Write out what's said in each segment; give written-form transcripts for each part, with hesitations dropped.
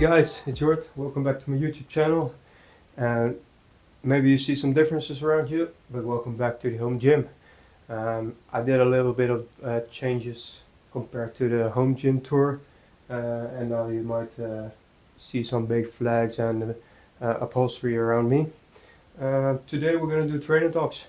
guys, it's Jort. Welcome back to my YouTube channel. And maybe you see some differences around you, but welcome back to the home gym. I did a little bit of changes compared to the home gym tour, and now you might see some big flags and upholstery around me. Today we're going to do training talks,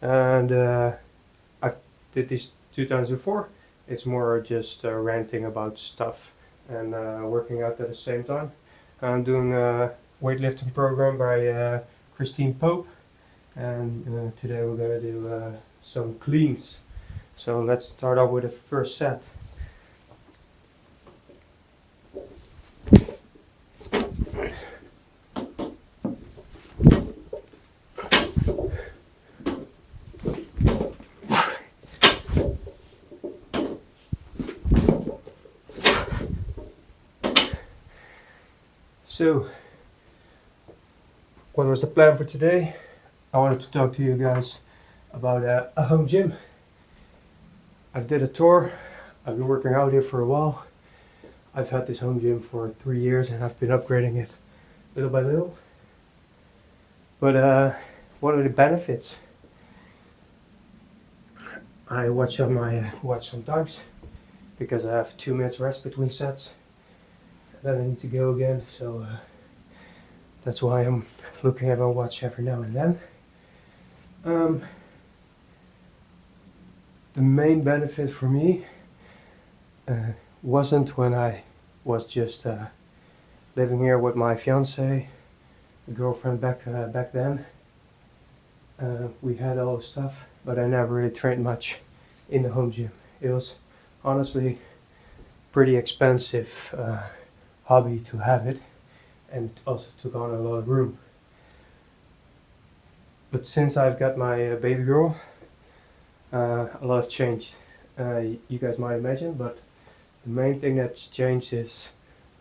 and I did this 2 times before. It's more just ranting about stuff and working out at the same time. I'm doing a weightlifting program by Christine Pope, and today we're going to do some cleans. So let's start off with the first set. So, what was the plan for today? I wanted to talk to you guys about a home gym. I did a tour. I've been working out here for a while. I've had this home gym for 3 years and I've been upgrading it little by little. But what are the benefits? I watch on my watch sometimes because I have 2 minutes rest between sets. Then I need to go again, so that's why I'm looking at my watch every now and then. The main benefit for me wasn't when I was just living here with my fiance, girlfriend back then. We had all the stuff, but I never really trained much in the home gym. It was honestly pretty expensive hobby to have it, and it also took on a lot of room. But since I've got my baby girl, a lot has changed. You guys might imagine, but the main thing that's changed is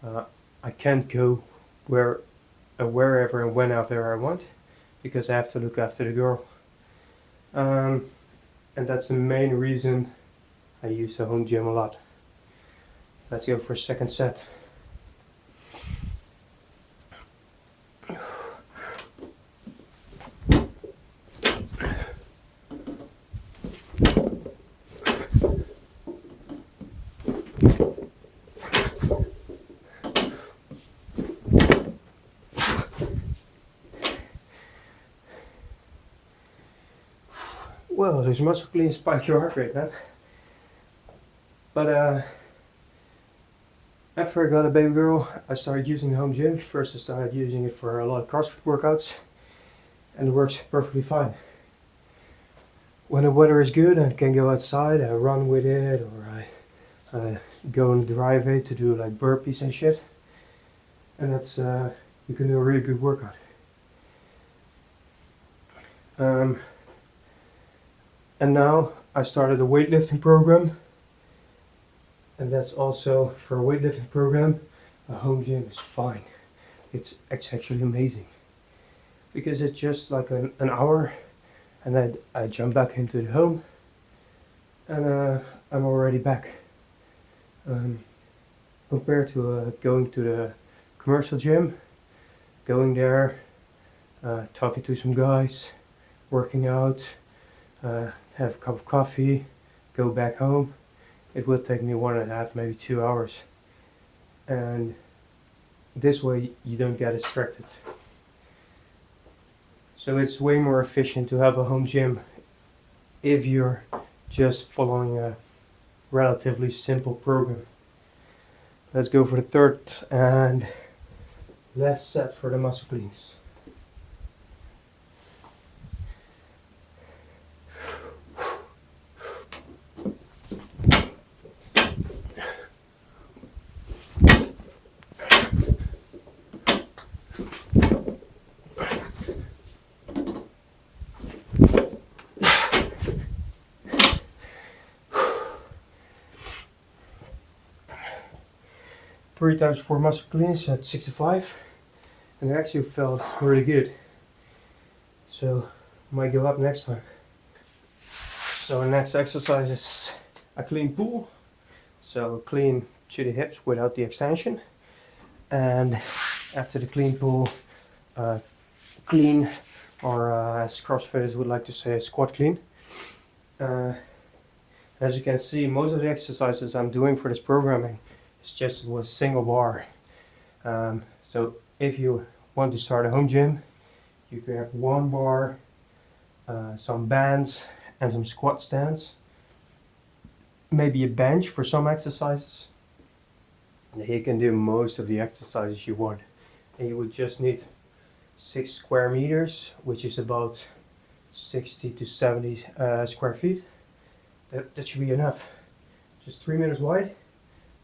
I can't go wherever and whenever I want because I have to look after the girl. And that's the main reason I use the home gym a lot. Let's go for a second set. Well, those muscle cleans spike your heart rate, man. But after I got a baby girl, I started using the home gym. First I started using it for a lot of CrossFit workouts, and it works perfectly fine. When the weather is good and I can go outside, I run with it, or I go in the driveway to do like burpees and shit. And that's, you can do a really good workout. And now I started a weightlifting program, and that's also for a weightlifting program. A home gym is fine. It's actually amazing because it's just like an hour, and then I jump back into the home, and I'm already back. Compared to going to the commercial gym, going there, talking to some guys, working out, have a cup of coffee, go back home. It will take me 1.5, maybe 2 hours. And this way you don't get distracted. So it's way more efficient to have a home gym if you're just following a relatively simple program. Let's go for the third and last set for the muscle cleans. Three times 4 muscle cleans at 65, and it actually felt really good. So might go up next time. So the next exercise is a clean pull. So clean to the hips without the extension. and after the clean pull, clean, or as CrossFitters would like to say, squat clean. As you can see, most of the exercises I'm doing for this programming is just with single bar. So if you want to start a home gym, you can have one bar, some bands, and some squat stands. Maybe a bench for some exercises. And you can do most of the exercises you want. And you would just need 6 square meters, which is about 60 to 70 square feet. That should be enough. Just 3 meters wide,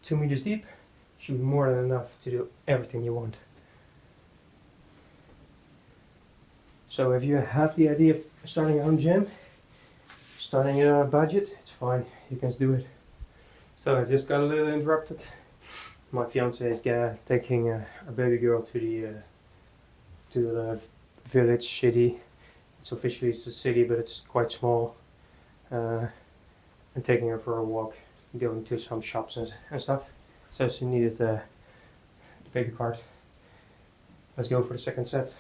2 meters deep, should be more than enough to do everything you want. So if you have the idea of starting a home gym, starting it on a budget, it's fine, you can do it. So I just got a little interrupted. My fiance is taking a baby girl to the village city. It's officially it's a city, but it's quite small. And taking her for a walk, going to some shops and stuff. So she needed the baby cart. Let's go for the second set.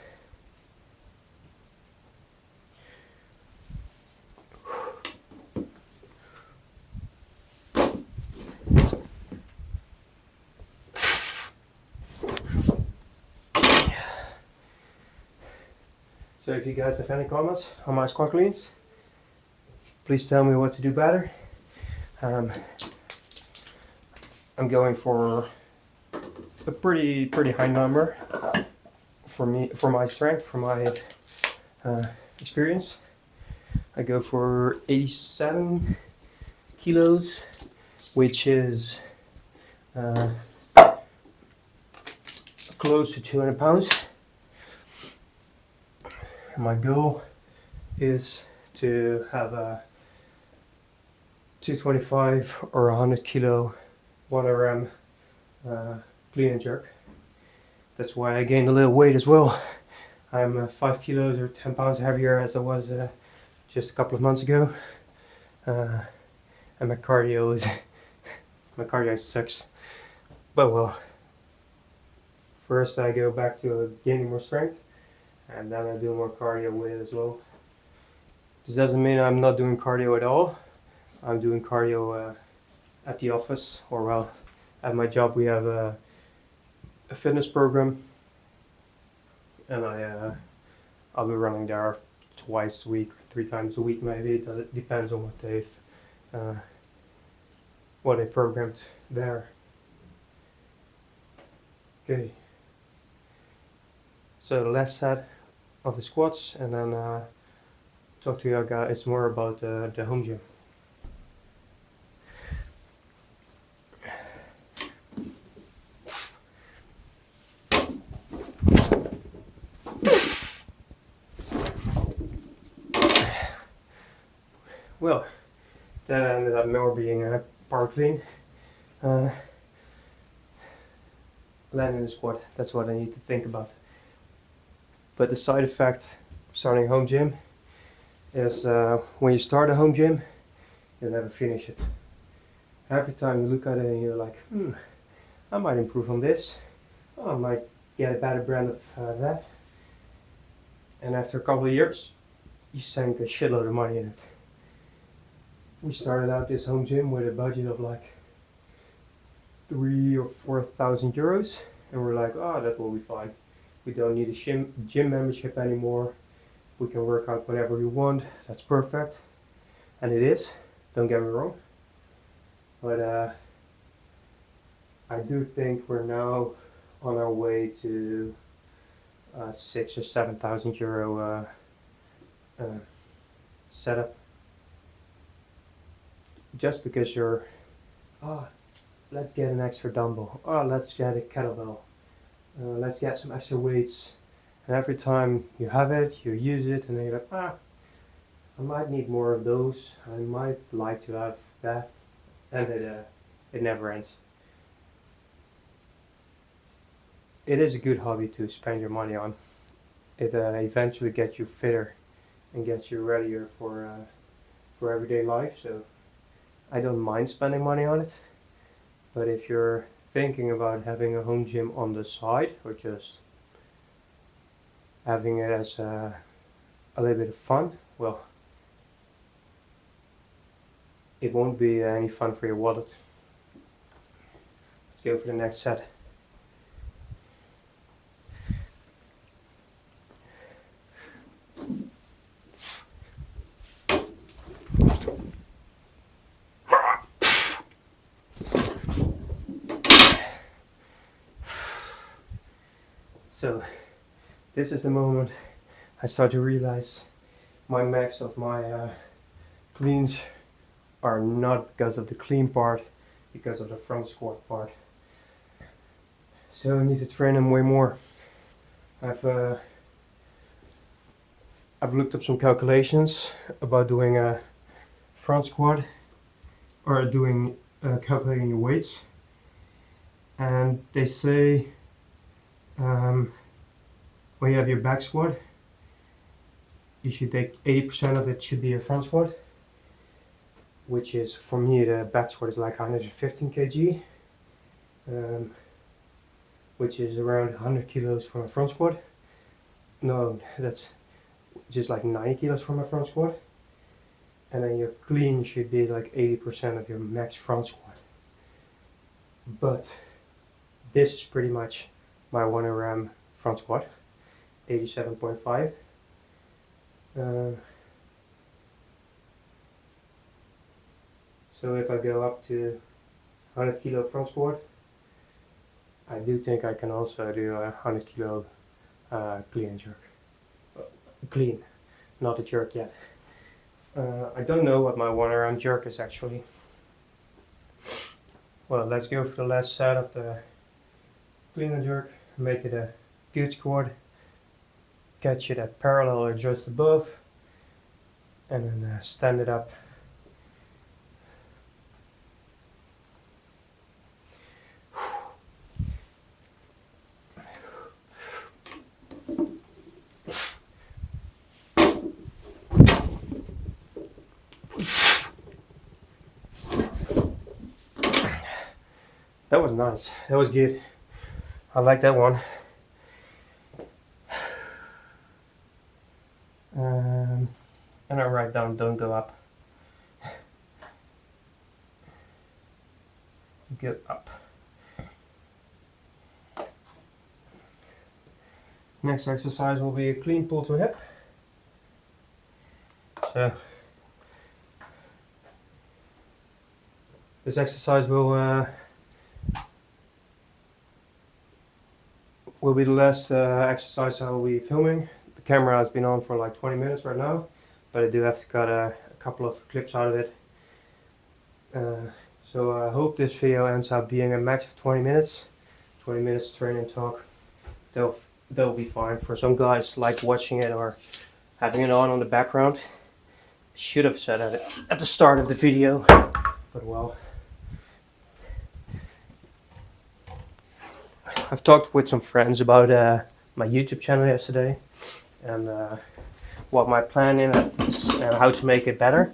So if you guys have any comments on my squat cleans, please tell me what to do better. I'm going for a pretty high number for my strength, for my experience. I go for 87 kilos, which is close to 200 pounds. My goal is to have a 225 or 100 kilo 1 RM clean and jerk. That's why I gained a little weight as well. I'm 5 kilos or 10 pounds heavier as I was just a couple of months ago. And my cardio sucks. But well, first I go back to gaining more strength, and then I do more cardio with it as well. This doesn't mean I'm not doing cardio at all. I'm doing cardio at the office, or well, at my job we have a fitness program, and I'll be running there twice a week, 3 times a week maybe. It depends on what they programmed there. Okay. So the last set of the squats, and then talk to you guys more about the home gym. Well, that ended up more being a power clean. Landing the squat, that's what I need to think about. But the side effect of starting a home gym is when you start a home gym, you'll never finish it. Every time you look at it and you're like, I might improve on this. Oh, I might get a better brand of that. And after a couple of years, you sink a shitload of money in it. We started out this home gym with a budget of like 3,000 or 4,000 euros, and we're like, oh, that will be fine. We don't need a gym membership anymore. We can work out whenever we want. That's perfect. And it is, don't get me wrong. But I do think we're now on our way to 6,000 or 7,000 euro setup. Just because you're, let's get an extra dumbbell. Oh, let's get a kettlebell. Let's get some extra weights. And every time you have it, you use it, and then you're like, I might need more of those. I might like to have that. And it never ends. It is a good hobby to spend your money on. It eventually gets you fitter and gets you readier for everyday life. So I don't mind spending money on it. But if you're thinking about having a home gym on the side, or just having it as a little bit of fun. Well, it won't be any fun for your wallet. Let's go for the next set. So this is the moment I start to realize my max of my cleans are not because of the clean part, because of the front squat part. So I need to train them way more. I've looked up some calculations about doing a front squat, or doing calculating your weights, and they say when you have your back squat, you should take 80% of it should be a front squat, which is, for me, the back squat is like 115 kg, which is around 100 kilos for a front squat. No, that's just like 90 kilos for my front squat. And then your clean should be like 80% of your max front squat. But this is pretty much my 1 RM front squat, 87.5. So if I go up to 100 kilo front squat, I do think I can also do a 100 kilo clean and jerk. Clean, not a jerk yet. I don't know what my 1 RM jerk is actually. Well, let's go for the last set of the clean and jerk. Make it a good squat. Catch it at parallel or just above, and then stand it up. That was nice. That was good. I like that one. And I write down, don't go up. Go up. Next exercise will be a clean pull to hip. So this exercise will be the last exercise I will be filming. The camera has been on for like 20 minutes right now, but I do have to cut a couple of clips out of it. So I hope this video ends up being a max of 20 minutes. 20 minutes training talk. They'll be fine. For some guys like watching it or having it on the background. Should have said it at the start of the video, but well. I've talked with some friends about my YouTube channel yesterday, and what my plan is and how to make it better.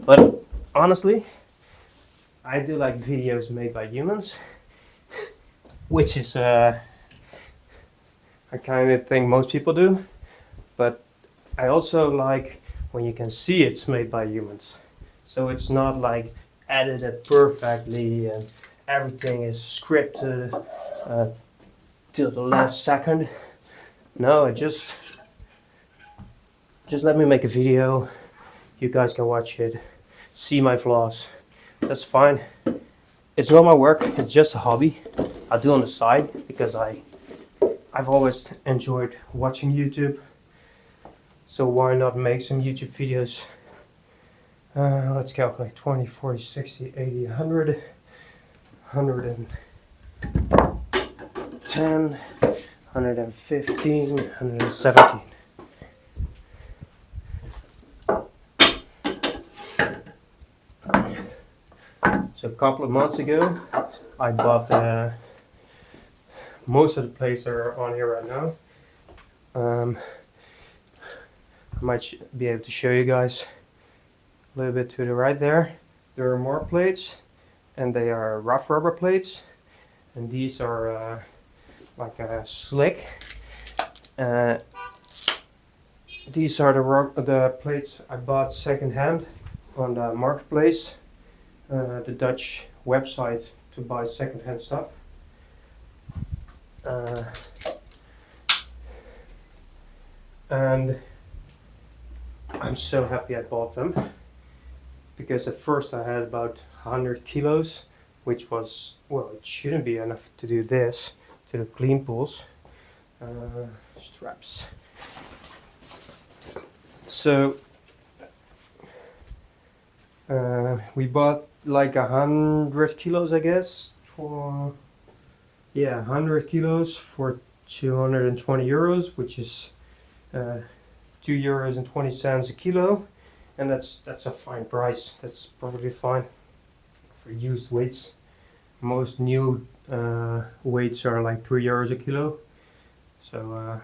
But honestly, I do like videos made by humans, which is I kind of think most people do, but I also like when you can see it's made by humans. So it's not like edited perfectly and everything is scripted till the last second. No, just let me make a video. You guys can watch it, see my flaws. That's fine. It's not my work, it's just a hobby. I do on the side because I've always enjoyed watching YouTube. So why not make some YouTube videos? Let's calculate 20, 40, 60, 80, 100, 110, 115, 117. So a couple of months ago, I bought most of the plates that are on here right now. I might be able to show you guys a little bit to the right there. There are more plates, and they are rough rubber plates. and these are like a slick. These are the plates I bought secondhand on the marketplace, the Dutch website to buy secondhand stuff. And I'm so happy I bought them, because at first I had about 100 kilos, which was, well, it shouldn't be enough to do this, to the clean pulls. Straps. So we bought like 100 kilos, I guess. 100 kilos for 220 euros, which is €2.20 a kilo, and that's a fine price. That's perfectly fine for used weights. Most new weights are like €3 a kilo. So,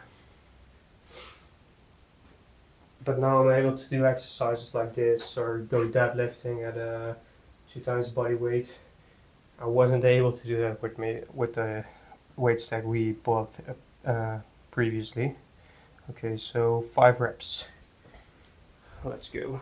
but now I'm able to do exercises like this, or go deadlifting at 2 times body weight. I wasn't able to do that with the weights that we bought previously. Okay, so 5 reps. Let's go.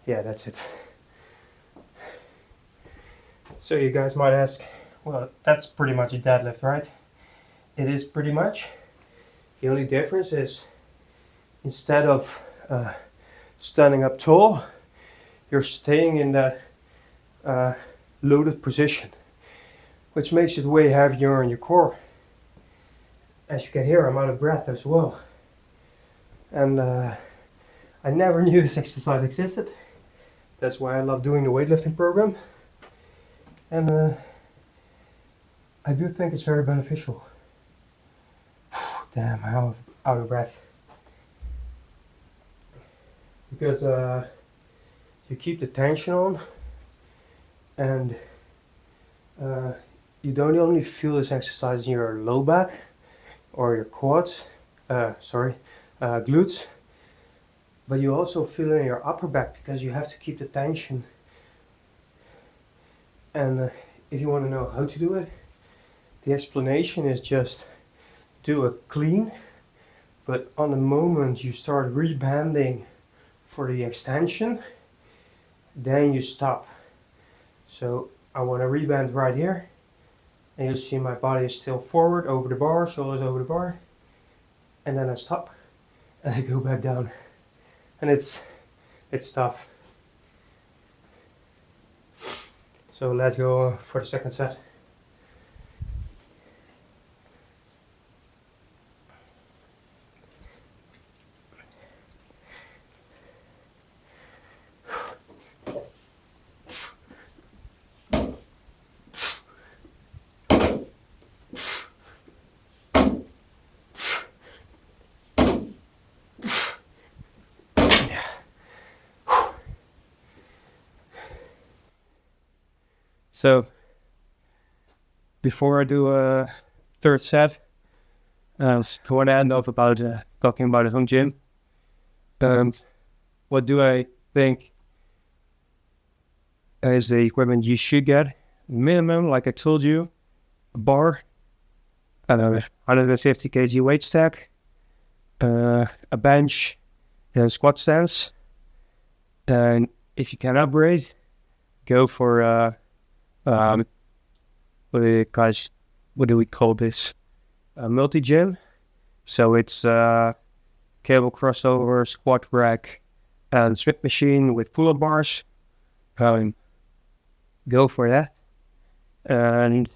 Yeah, that's it. So you guys might ask, well, that's pretty much a deadlift, right? It is pretty much. The only difference is, instead of standing up tall, you're staying in that loaded position, which makes it way heavier on your core. As you can hear, I'm out of breath as well. And I never knew this exercise existed. That's why I love doing the weightlifting program. And I do think it's very beneficial. Damn, I'm out of breath. Because you keep the tension on, and you don't only feel this exercise in your low back or your quads, glutes, but you also feel it in your upper back, because you have to keep the tension. And if you want to know how to do it, the explanation is just do a clean, but on the moment you start rebanding for the extension, then you stop. So I want to reband right here, and you'll see my body is still forward over the bar, shoulders over the bar, and then I stop and I go back down, and it's tough. So let's go for the second set. So before I do a third set, I want to end off about talking about the home gym. What do I think is the equipment you should get? Minimum, like I told you, a bar, 150 kg weight stack, a bench, and squat stance. And if you can upgrade, go for what do we call this? A multi-gym. So it's cable crossover, squat rack, and strip machine with pull-up bars. Go for that. And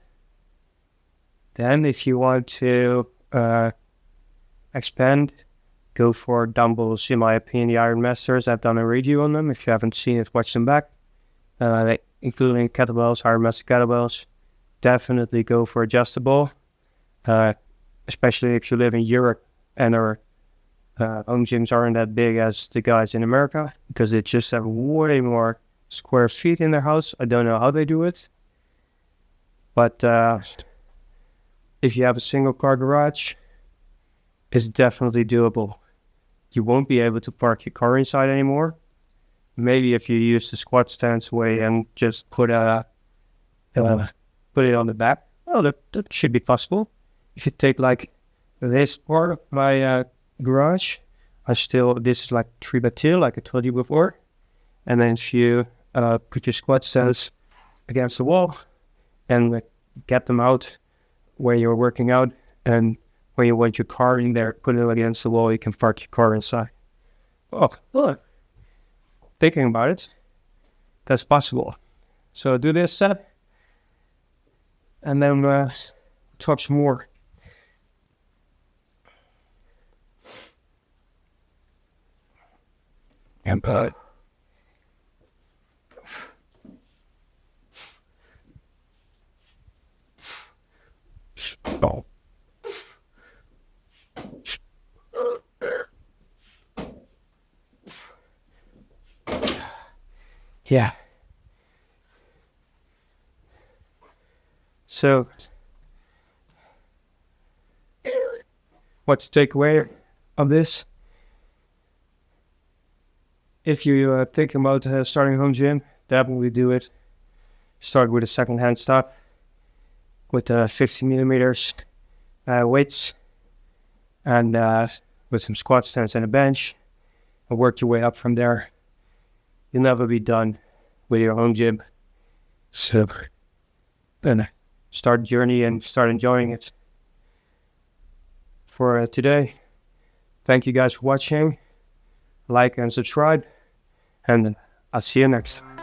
then if you want to expand, go for dumbbells. In my opinion, the Iron Masters, I've done a review on them. If you haven't seen it, watch them back. Including kettlebells, Iron Master kettlebells. Definitely go for adjustable, especially if you live in Europe and are Home gyms aren't that big as the guys in America because they just have way more square feet in their house. I don't know how they do it. But if you have a single car garage, it's definitely doable. You won't be able to park your car inside anymore. Maybe if you use the squat stance way and just put it on the back. Oh, that should be possible. If you take like this part of my garage, this is like 3x2, like I told you before. And then if you put your squat stance against the wall and get them out where you're working out, and when you want your car in there, put it against the wall, you can park your car inside. Oh, look. Thinking about it, that's possible. So do this set, and then talk some more. And oh. Yeah. So, what's the takeaway of this? If you think about starting a home gym, definitely do it. Start with a second-hand stuff with 50 millimeters weights and with some squat stance and a bench, and work your way up from there. You'll never be done with your home gym. So then start the journey and start enjoying it. For today, thank you guys for watching. Like and subscribe, and I'll see you next time.